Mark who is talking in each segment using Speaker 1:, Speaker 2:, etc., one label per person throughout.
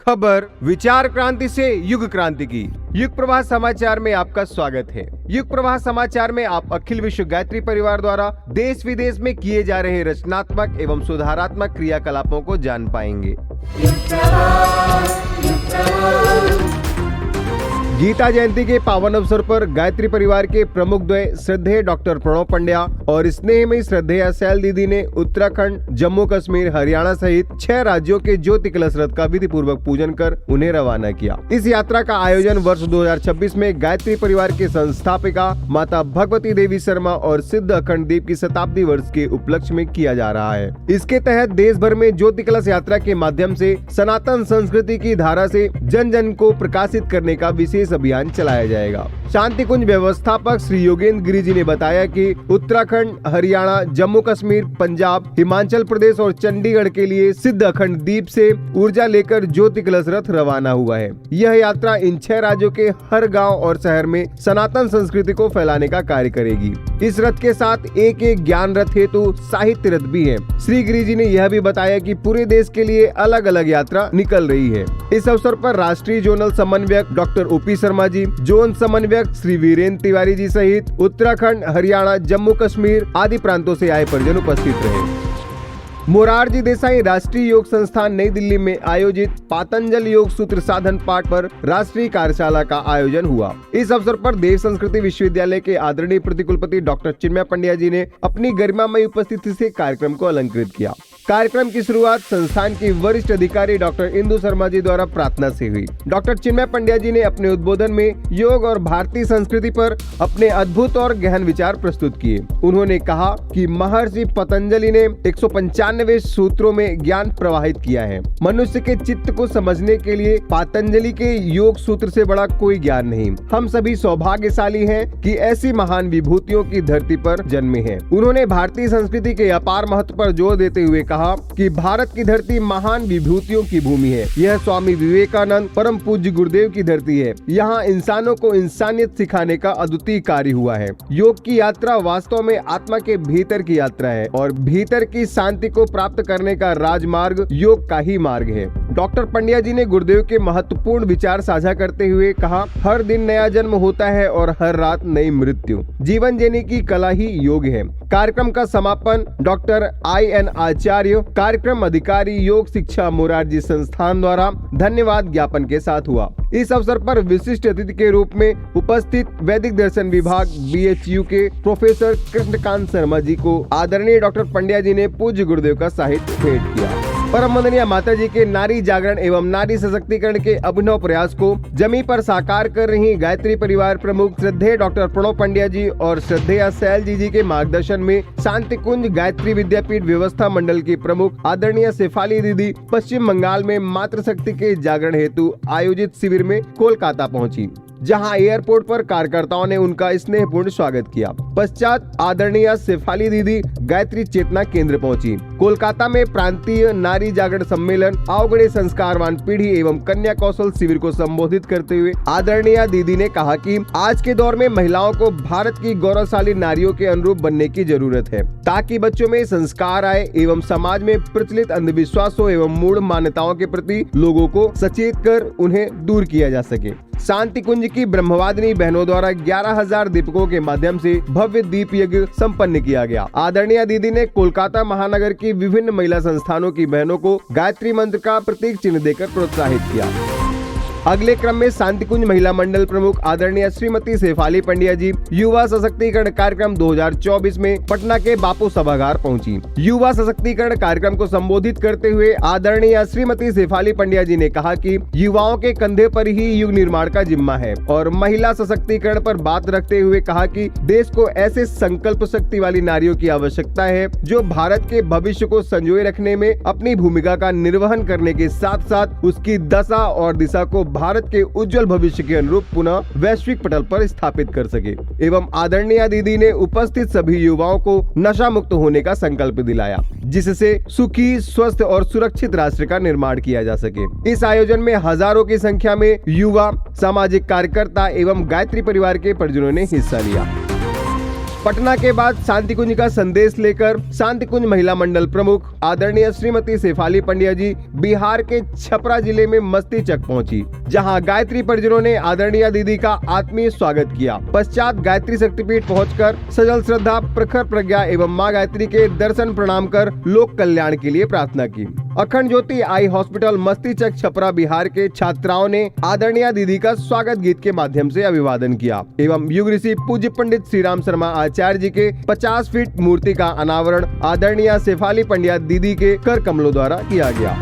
Speaker 1: खबर विचार क्रांति से युग क्रांति की। युग प्रवाह समाचार में आपका स्वागत है। युग प्रवाह समाचार में आप अखिल विश्व गायत्री परिवार द्वारा देश विदेश में किए जा रहे रचनात्मक एवं सुधारात्मक क्रियाकलापों को जान पाएंगे। गीता जयंती के पावन अवसर पर गायत्री परिवार के प्रमुख द्वय श्रद्धेय डॉक्टर प्रणव पंड्या और स्नेहमयी श्रद्धेय सैल दीदी ने उत्तराखंड, जम्मू कश्मीर, हरियाणा सहित 6 राज्यों के ज्योति कलश रथ का विधि पूर्वक पूजन कर उन्हें रवाना किया। इस यात्रा का आयोजन वर्ष 2026 में गायत्री परिवार के संस्थापिका माता भगवती देवी शर्मा और सिद्ध अखंड दीप की शताब्दी वर्ष के उपलक्ष्य में किया जा रहा है। इसके तहत देश भर में ज्योति कलश यात्रा के माध्यम से सनातन संस्कृति की धारा से जन जन को प्रकाशित करने का विशेष अभियान चलाया जाएगा। शांति कुंज व्यवस्थापक श्री योगेंद्र गिरी जी ने बताया कि उत्तराखंड, हरियाणा, जम्मू कश्मीर, पंजाब, हिमाचल प्रदेश और चंडीगढ़ के लिए सिद्ध अखंड दीप से ऊर्जा लेकर ज्योति कलश रथ रवाना हुआ है। यह यात्रा इन 6 राज्यों के हर गांव और शहर में सनातन संस्कृति को फैलाने का कार्य करेगी। इस रथ के साथ एक ज्ञान रथ हेतु साहित्य रथ भी है। श्री गिरी जी ने यह भी बताया कि पूरे देश के लिए अलग अलग यात्रा निकल रही है। इस अवसर पर राष्ट्रीय जोनल समन्वयक doctor OP Sharma ji, zone समन्वयक श्री वीरेंद्र तिवारी जी सहित उत्तराखंड, हरियाणा, जम्मू कश्मीर आदि प्रांतों से आए परिजन उपस्थित रहे। मोरारजी देसाई राष्ट्रीय योग संस्थान नई दिल्ली में आयोजित पातंजल योग सूत्र साधन पाठ पर राष्ट्रीय कार्यशाला का आयोजन हुआ। इस अवसर पर देव संस्कृति विश्वविद्यालय के आदरणीय प्रतिकुलपति डॉक्टर चिन्मय पंड्या जी ने अपनी गरिमामयी उपस्थिति से कार्यक्रम को अलंकृत किया। कार्यक्रम की शुरुआत संस्थान की वरिष्ठ अधिकारी डॉक्टर इंदु शर्मा जी द्वारा प्रार्थना से हुई। डॉक्टर चिन्मय पंड्या जी ने अपने उद्बोधन में योग और भारतीय संस्कृति पर अपने अद्भुत और गहन विचार प्रस्तुत किए। उन्होंने कहा कि महर्षि पतंजलि ने 195 सूत्रों में ज्ञान प्रवाहित किया है। मनुष्य के चित्त को समझने के लिए पतंजलि के योग सूत्र से बड़ा कोई ज्ञान नहीं। हम सभी सौभाग्यशाली हैं कि ऐसी महान विभूतियों की धरती पर जन्मे हैं। उन्होंने भारतीय संस्कृति के अपार महत्व पर जोर देते हुए कहा कि भारत की धरती महान विभूतियों की भूमि है। यह स्वामी विवेकानंद परम पूज्य गुरुदेव की धरती है। यहाँ इंसानों को इंसानियत सिखाने का अद्वितीय कार्य हुआ है। योग की यात्रा वास्तव में आत्मा के भीतर की यात्रा है और भीतर की शांति को प्राप्त करने का राजमार्ग योग का ही मार्ग है। डॉक्टर पंड्या जी ने गुरुदेव के महत्वपूर्ण विचार साझा करते हुए कहा, हर दिन नया जन्म होता है और हर रात नई मृत्यु। जीवन जीने की कला ही योग है। कार्यक्रम का समापन डॉक्टर IN आचार्य, कार्यक्रम अधिकारी, योग शिक्षा मोरारजी संस्थान द्वारा धन्यवाद ज्ञापन के साथ हुआ। इस अवसर पर विशिष्ट अतिथि के रूप में उपस्थित वैदिक दर्शन विभाग BHU के प्रोफेसर कृष्णकांत शर्मा जी को आदरणीय डॉक्टर पंड्या जी ने पूज्य गुरुदेव का साहित्य भेंट किया। परम वंदनीय माता जी के नारी जागरण एवं नारी सशक्तिकरण के अभिनव प्रयास को जमी पर साकार कर रही गायत्री परिवार प्रमुख श्रद्धेय डॉक्टर प्रणव पंड्या जी और श्रद्धेय सैल जी के मार्गदर्शन में शांति कुंज गायत्री विद्यापीठ व्यवस्था मंडल की प्रमुख आदरणीय शेफाली दीदी पश्चिम बंगाल में मातृशक्ति के जागरण हेतु आयोजित शिविर में कोलकाता पहुंची, जहां एयरपोर्ट पर कार्यकर्ताओं ने उनका स्नेहपूर्ण स्वागत किया। पश्चात आदरणीय शेफाली दीदी गायत्री चेतना केंद्र पहुंची। कोलकाता में प्रांतीय नारी जागरण सम्मेलन अवगढ़े संस्कारवान पीढ़ी एवं कन्या कौशल शिविर को संबोधित करते हुए आदरणीय दीदी ने कहा कि आज के दौर में महिलाओं को भारत की गौरवशाली नारियों के अनुरूप बनने की जरूरत है, ताकि बच्चों में संस्कार आए एवं समाज में प्रचलित अंधविश्वासों एवं मूढ़ मान्यताओं के प्रति लोगों को सचेत कर उन्हें दूर किया जा सके। शांति कुंज की ब्रह्मवादिनी बहनों द्वारा 11,000 दीपकों के माध्यम से भव्य दीप यज्ञ संपन्न किया गया। आदरणीय दीदी ने कोलकाता महानगर की विभिन्न महिला संस्थानों की बहनों को गायत्री मंत्र का प्रतीक चिन्ह देकर प्रोत्साहित किया। अगले क्रम में शांति कुंज महिला मंडल प्रमुख आदरणीय श्रीमती शेफाली पंड्या जी युवा सशक्तिकरण कार्यक्रम 2024 में पटना के बापू सभागार पहुंची। युवा सशक्तिकरण कार्यक्रम को संबोधित करते हुए आदरणीय श्रीमती शेफाली पंड्या जी ने कहा कि युवाओं के कंधे पर ही युग निर्माण का जिम्मा है और महिला सशक्तिकरण पर बात रखते हुए कहा कि देश को ऐसे संकल्प शक्ति वाली नारियों की आवश्यकता है जो भारत के भविष्य को संजोए रखने में अपनी भूमिका का निर्वहन करने के साथ साथ उसकी दशा और दिशा को भारत के उज्जवल भविष्य के अनुरूप पुनः वैश्विक पटल पर स्थापित कर सके। एवं आदरणीय दीदी ने उपस्थित सभी युवाओं को नशा मुक्त होने का संकल्प दिलाया, जिससे सुखी, स्वस्थ और सुरक्षित राष्ट्र का निर्माण किया जा सके। इस आयोजन में हजारों की संख्या में युवा, सामाजिक कार्यकर्ता एवं गायत्री परिवार के परिजनों ने हिस्सा लिया। पटना के बाद शांति कुंज का संदेश लेकर शांति कुंज महिला मंडल प्रमुख आदरणीय श्रीमती शेफाली पंड्या जी बिहार के छपरा जिले में मस्तीचक पहुंची, जहां गायत्री परिजनों ने आदरणीय दीदी का आत्मीय स्वागत किया। पश्चात गायत्री शक्तिपीठ पहुंचकर सजल श्रद्धा, प्रखर प्रज्ञा एवं मां गायत्री के दर्शन प्रणाम कर लोक कल्याण के लिए प्रार्थना की। अखंड ज्योति आई हॉस्पिटल मस्तीचक छपरा बिहार के छात्राओं ने आदरणीय दीदी का स्वागत गीत के माध्यम से अभिवादन किया एवं युग ऋषि पूज्य पंडित श्री राम शर्मा आचार्य जी के 50 फीट मूर्ति का अनावरण आदरणीय शेफाली पंड्या दीदी के कर कमलों द्वारा किया गया।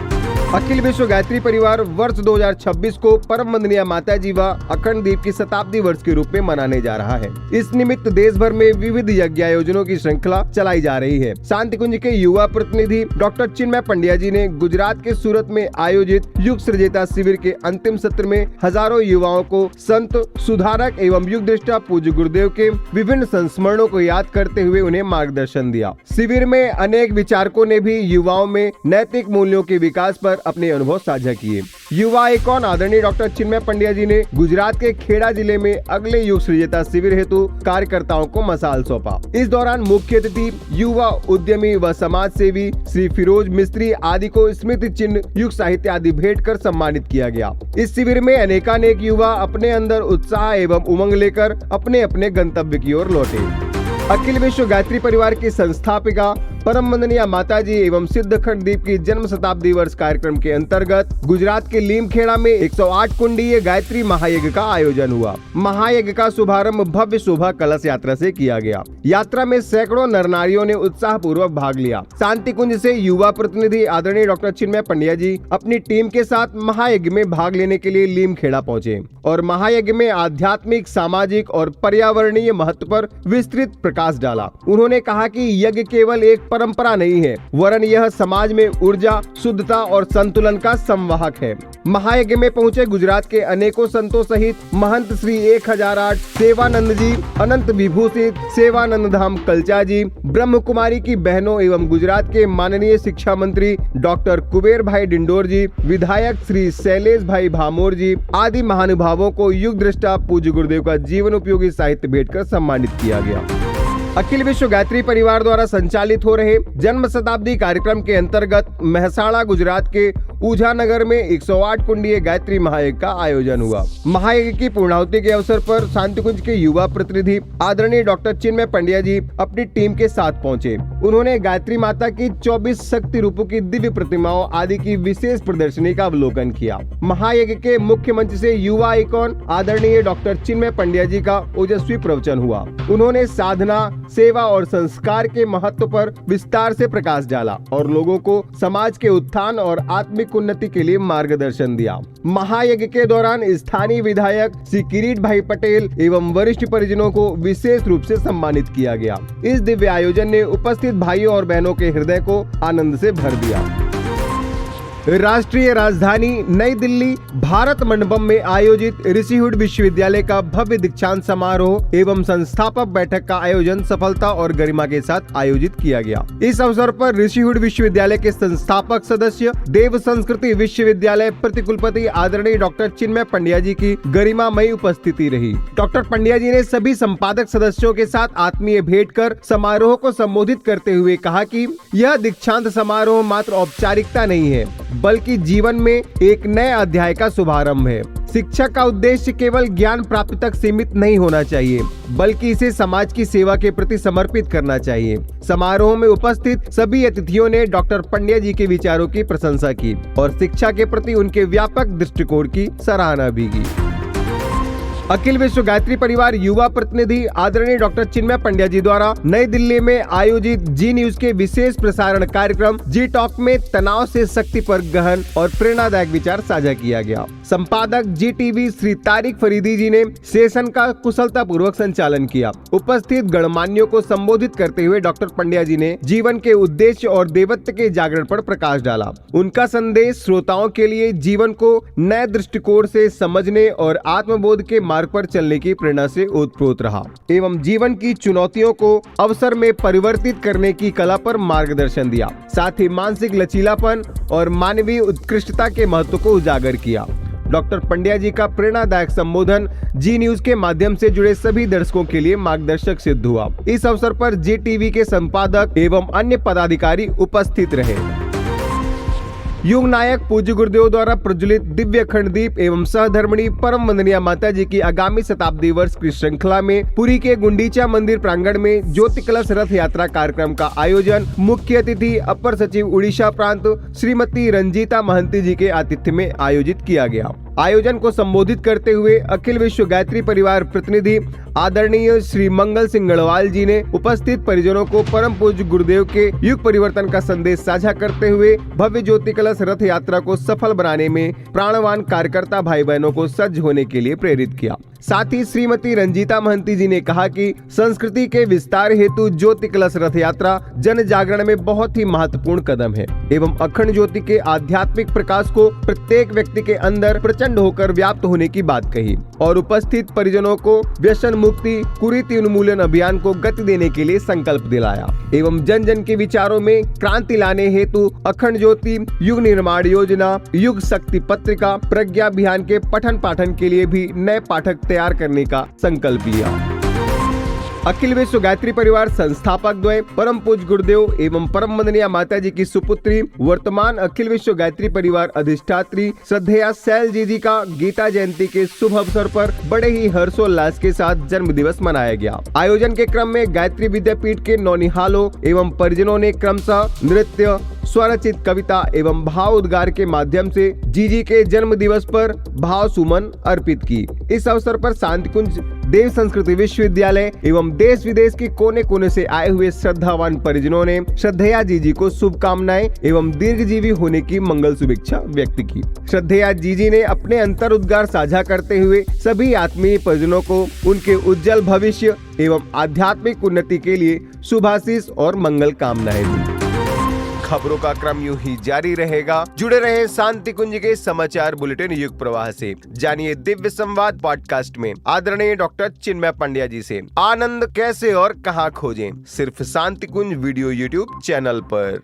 Speaker 1: अखिल विश्व गायत्री परिवार वर्ष 2026 को परम वंदनीय माता जी व अखंड दीप की शताब्दी वर्ष के रूप में मनाने जा रहा है। इस निमित्त देश भर में विविध यज्ञ आयोजनों की श्रृंखला चलाई जा रही है। शांति कुंज के युवा प्रतिनिधि डॉक्टर चिन्मय पंड्या जी ने गुजरात के सूरत में आयोजित युग सृजेता शिविर के अंतिम सत्र में हजारों युवाओं को संत, सुधारक एवं युग दृष्टा पूज्य गुरुदेव के विभिन्न संस्मरणों को याद करते हुए उन्हें मार्गदर्शन दिया। शिविर में अनेक विचारकों ने भी युवाओं में नैतिक मूल्यों के विकास पर अपने अनुभव साझा किए। युवा आइकॉन आदरणीय डॉक्टर चिन्मय पंड्या जी ने गुजरात के खेड़ा जिले में अगले युग सृजेता शिविर हेतु कार्यकर्ताओं को मसाल सौंपा। इस दौरान मुख्य अतिथि युवा उद्यमी व समाज सेवी श्री फिरोज मिस्त्री आदि को स्मृति चिन्ह, युग साहित्य आदि भेंट कर सम्मानित किया गया। इस शिविर में अनेकानेक युवा अपने अंदर उत्साह एवं उमंग लेकर अपने अपने गंतव्य की ओर लौटे। अखिल विश्व गायत्री परिवार की संस्थापिका परम वंदनीय माताजी एवं सिद्ध अखंड दीप की जन्म शताब्दी वर्ष कार्यक्रम के अंतर्गत गुजरात के लीमखेड़ा में 108 कुंडीय गायत्री महायज्ञ का आयोजन हुआ। महायज्ञ का शुभारंभ भव्य शोभा कलश यात्रा से किया गया। यात्रा में सैकड़ों नर नारियों ने उत्साह पूर्वक भाग लिया। शांति कुंज से युवा प्रतिनिधि आदरणीय डॉक्टर चिन्मय पंड्या जी अपनी टीम के साथ महायज्ञ में भाग लेने के लिए लीमखेड़ा पहुँचे और महायज्ञ में आध्यात्मिक, सामाजिक और पर्यावरणीय महत्व पर विस्तृत प्रकाश डाला। उन्होंने कहा कि यज्ञ केवल एक परंपरा नहीं है, वरन यह समाज में ऊर्जा, शुद्धता और संतुलन का संवाहक है। महायज्ञ में पहुंचे गुजरात के अनेकों संतों सहित महंत श्री 1008 सेवानंद जी, अनंत विभूषित सेवानंद धाम कलचा जी, ब्रह्म कुमारी की बहनों एवं गुजरात के माननीय शिक्षा मंत्री डॉक्टर कुबेर भाई डिंडोर जी, विधायक श्री शैलेश भाई भामोर जी आदि महानुभावों को युग दृष्टा पूज्य गुरुदेव का जीवन उपयोगी साहित्य भेंट कर सम्मानित किया गया। अखिल विश्व गायत्री परिवार द्वारा संचालित हो रहे जन्म शताब्दी कार्यक्रम के अंतर्गत महसाणा गुजरात के ऊझा नगर में 108 कुंडीय गायत्री महायज्ञ का आयोजन हुआ। महायज्ञ की पूर्णाहुति के अवसर पर शांति कुंज के युवा प्रतिनिधि आदरणीय डॉक्टर चिन्मय पंड्या जी अपनी टीम के साथ पहुंचे। उन्होंने गायत्री माता की 24 शक्ति रूपों की दिव्य प्रतिमाओं आदि की विशेष प्रदर्शनी का अवलोकन किया। महायज्ञ के मुख्य मंच से युवा आइकॉन आदरणीय डॉक्टर चिन्मय पंड्या जी का ओजस्वी प्रवचन हुआ। उन्होंने साधना, सेवा और संस्कार के महत्व पर विस्तार से प्रकाश डाला और लोगों को समाज के उत्थान और आत्मिक उन्नति के लिए मार्गदर्शन दिया। महायज्ञ के दौरान स्थानीय विधायक श्री किरीट भाई पटेल एवं वरिष्ठ परिजनों को विशेष रूप से सम्मानित किया गया। इस दिव्य आयोजन ने उपस्थित भाइयों और बहनों के हृदय को आनंद से भर दिया। राष्ट्रीय राजधानी नई दिल्ली भारत मंडपम में आयोजित ऋषिहुड विश्वविद्यालय का भव्य दीक्षांत समारोह एवं संस्थापक बैठक का आयोजन सफलता और गरिमा के साथ आयोजित किया गया। इस अवसर पर ऋषिहुड विश्वविद्यालय के संस्थापक सदस्य, देव संस्कृति विश्वविद्यालय प्रतिकुलपति आदरणीय डॉक्टर चिन्मय पंड्या जी की गरिमामयी उपस्थिति रही। डॉक्टर पंड्या जी ने सभी संपादक सदस्यों के साथ आत्मीय भेंट कर समारोह को संबोधित करते हुए कहा कि यह दीक्षांत समारोह मात्र औपचारिकता नहीं है, बल्कि जीवन में एक नए अध्याय का शुभारंभ है। शिक्षा का उद्देश्य केवल ज्ञान प्राप्ति तक सीमित नहीं होना चाहिए, बल्कि इसे समाज की सेवा के प्रति समर्पित करना चाहिए। समारोह में उपस्थित सभी अतिथियों ने डॉक्टर पंड्या जी के विचारों की प्रशंसा की और शिक्षा के प्रति उनके व्यापक दृष्टिकोण की सराहना भी की। अखिल विश्व गायत्री परिवार युवा प्रतिनिधि आदरणीय डॉक्टर चिन्मय पंड्या जी द्वारा नई दिल्ली में आयोजित जी न्यूज के विशेष प्रसारण कार्यक्रम जी टॉक में तनाव से शक्ति पर गहन और प्रेरणादायक विचार साझा किया गया। संपादक जी टीवी श्री तारिक फरीदी जी ने सेशन का कुशलता पूर्वक संचालन किया। उपस्थित गणमान्यों को संबोधित करते हुए डॉक्टर पंड्या जी ने जीवन के उद्देश्य और देवत्व के जागरण पर प्रकाश डाला। उनका संदेश श्रोताओं के लिए जीवन को नए दृष्टिकोण से समझने और आत्मबोध के मार्ग पर चलने की प्रेरणा से ओतप्रोत रहा एवं जीवन की चुनौतियों को अवसर में परिवर्तित करने की कला पर मार्गदर्शन दिया। साथ ही मानसिक लचीलापन और मानवीय उत्कृष्टता के महत्व को उजागर किया। डॉक्टर पंड्या जी का प्रेरणादायक संबोधन जी न्यूज के माध्यम से जुड़े सभी दर्शकों के लिए मार्गदर्शक सिद्ध हुआ। इस अवसर पर जी टीवी के संपादक एवं अन्य पदाधिकारी उपस्थित रहे। युग नायक पूज्य गुरुदेव द्वारा प्रज्वलित दिव्य अखंड दीप एवं सहधर्मिणी परम वंदनीय माता जी की आगामी शताब्दी वर्ष की श्रृंखला में पुरी के गुंडीचा मंदिर प्रांगण में ज्योति कलश रथ यात्रा कार्यक्रम का आयोजन मुख्य अतिथि अपर सचिव उड़ीसा प्रांत श्रीमती रंजीता महंती जी के आतिथ्य में आयोजित किया गया। आयोजन को संबोधित करते हुए अखिल विश्व गायत्री परिवार प्रतिनिधि आदरणीय श्री मंगल सिंह गढ़वाल जी ने उपस्थित परिजनों को परम पूज्य गुरुदेव के युग परिवर्तन का संदेश साझा करते हुए भव्य ज्योति कलश रथ यात्रा को सफल बनाने में प्राणवान कार्यकर्ता भाई बहनों को सज्ज होने के लिए प्रेरित किया। साथ ही श्रीमती रंजीता महंती जी ने कहा कि संस्कृति के विस्तार हेतु ज्योति कलश रथ यात्रा जन जागरण में बहुत ही महत्वपूर्ण कदम है एवं अखंड ज्योति के आध्यात्मिक प्रकाश को प्रत्येक व्यक्ति के अंदर प्रचंड होकर व्याप्त होने की बात कही और उपस्थित परिजनों को व्यसन मुक्ति कुरीति उन्मूलन अभियान को गति देने के लिए संकल्प दिलाया एवं जन जन के विचारों में क्रांति लाने हेतु अखंड ज्योति युग निर्माण योजना, युग शक्ति पत्रिका, प्रज्ञा अभियान के पठन पाठन के लिए भी नए पाठक तैयार करने का संकल्प लिया। अखिल विश्व गायत्री परिवार संस्थापक द्वय परम पूज्य गुरुदेव एवं परम वंदनीय माता जी की सुपुत्री वर्तमान अखिल विश्व गायत्री परिवार अधिष्ठात्री श्रद्धेया सैल जी का गीता जयंती के शुभ अवसर पर बड़े ही हर्षोल्लास के साथ जन्म दिवस मनाया गया। आयोजन के क्रम में गायत्री विद्यापीठ के नौनिहालों एवं परिजनों ने क्रमशः नृत्य, स्वरचित कविता एवं भाव उद्गार के माध्यम से जीजी के जन्म दिवस पर भाव सुमन अर्पित की। इस अवसर पर शांतिकुंज देव संस्कृति विश्वविद्यालय एवं देश विदेश के कोने कोने से आए हुए श्रद्धावान परिजनों ने श्रद्धेया जीजी को शुभकामनाएं एवं दीर्घजीवी होने की मंगल शुभेच्छा व्यक्त की। श्रद्धेया जीजी ने अपने अंतर उद्गार साझा करते हुए सभी आत्मीय परिजनों को उनके उज्जवल भविष्य एवं आध्यात्मिक उन्नति के लिए शुभाशीष और मंगल कामनाएं दी। खबरों का क्रम यूं ही जारी रहेगा। जुड़े रहे शांति कुंज के समाचार बुलेटिन युग प्रवाह से। जानिए दिव्य संवाद पॉडकास्ट में आदरणीय डॉक्टर चिन्मय पंड्या जी से आनंद कैसे और कहां खोजें, सिर्फ शांति कुंज वीडियो यूट्यूब चैनल पर।